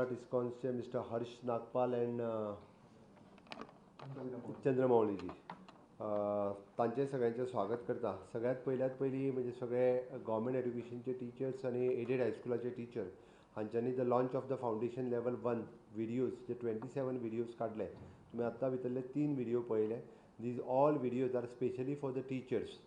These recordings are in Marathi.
ISKCONचे मिस्टर हर्ष नागपाल एंड चंद्रमौळीजी तांचे सगळ्यांचे स्वागत करता. सगळ्यात पयली म्हणजे सगळे गव्हर्मेंट एड्युकेशनचे टिचर्स आणि एडेड हायस्कुलाचे टिचर हांच्यांनी the launch of the foundation level 1 videos जे 27 व्हिडिओज काढले. तुम्ही आत्ता भितरले 3 व्हिडिओ पळयले. These all videos are specially for the teachers.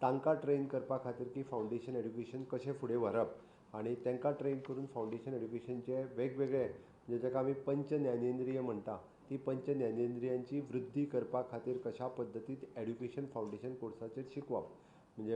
तांकां ट्रेन करपा खातीर की फावंडेशन एड्युकेशन कशें फुडें व्हरप आणि तांकां ट्रेन करून फावंडेशन एड्युकेशनचे वेगवेगळे म्हणजे जाका आमी पंच ज्ञानेंद्रिय म्हणटा ती पंच ज्ञानेंद्रियांची वृद्धी करपा खातीर कशा पद्दतीन एड्युकेशन फावंडेशन कोर्साचेर शिकवप. म्हणजे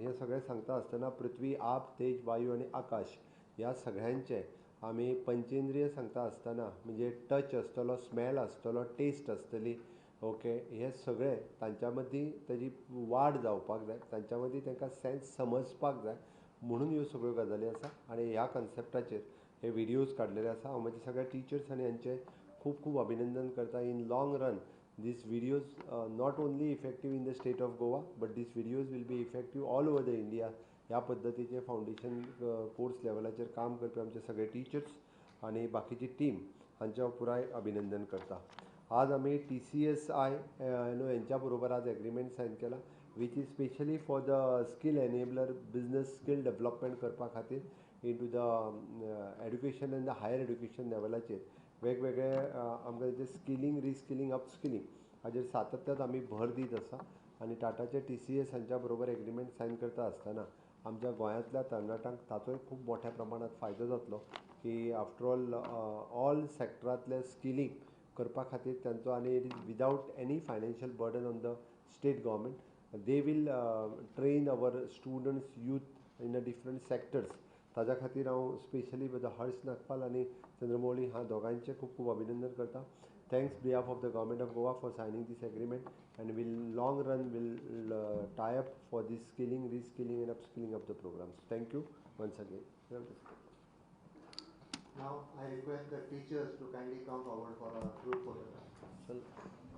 हें सगळें सांगता आसतना पृथ्वी, आप, तेज, वायू आनी आकाश ह्या सगळ्यांचे आमी पंचेंद्रिय सांगता आसतना म्हणजे टच आसतलो, स्मेल आसतलो, टेस्ट आसतली. ओके, हे सगळे तांच्या मदीं तेजी वाड जावपाक जाय, तांच्या मदीं तांकां सेन्स समजपाक जाय म्हणून ह्यो सगळ्यो गजाली आसा. आनी ह्या कन्सेप्टाचेर हे व्हिडिओज काडलेले आसा. हांव म्हजे सगळ्या टिचर्स आनी हांचे खूब खूब अभिनंदन करता. In long run these videos not only effective in the state of Goa but these videos will be effective all over the India. ह्या पद्दतीचे फावंडेशन कोर्स लेवलाचेर काम करपी आमचे सगळे टिचर्स आनी बाकीची टीम हांचे हांव पुराय अभिनंदन करता. आज आमी TCSI हेंच्या बरोबर आज एग्रीमेंट सायन केला which is specially for the skill enabler business skill development करपा खातीर into the education and the higher education लेवलाचेर वेगवेगळे आमकां जे स्किलींग, रिस्किलींग, अपस्किलींग हाजेर सातत्यान आमी भर दीत आसा. आनी टाटाचे TCS हांच्या बरोबर एग्रीमेंट सायन करता आसतना आमच्या गोंयांतल्या तरणाट्यांक ताचोय खूब मोठ्या प्रमाणांत फायदो जातलो की आफ्टर ऑल सॅक्टरांतले स्किलींग करपा खातीर तांचो आनी it is without any financial burden on the state government. They will train our students youth in a different sectors. ताज्या खातीर हांव स्पेशली हर्ष नागपाल आनी चंद्रमौळी ह्या दोगांचे खूब खूब अभिनंदन करता. Thanks behalf of the government of Goa for signing this agreement and will long run will tie up for this skilling, reskilling and upskilling of the programs. Thank you once again. Now I request the teachers to kindly come forward for a group photograph.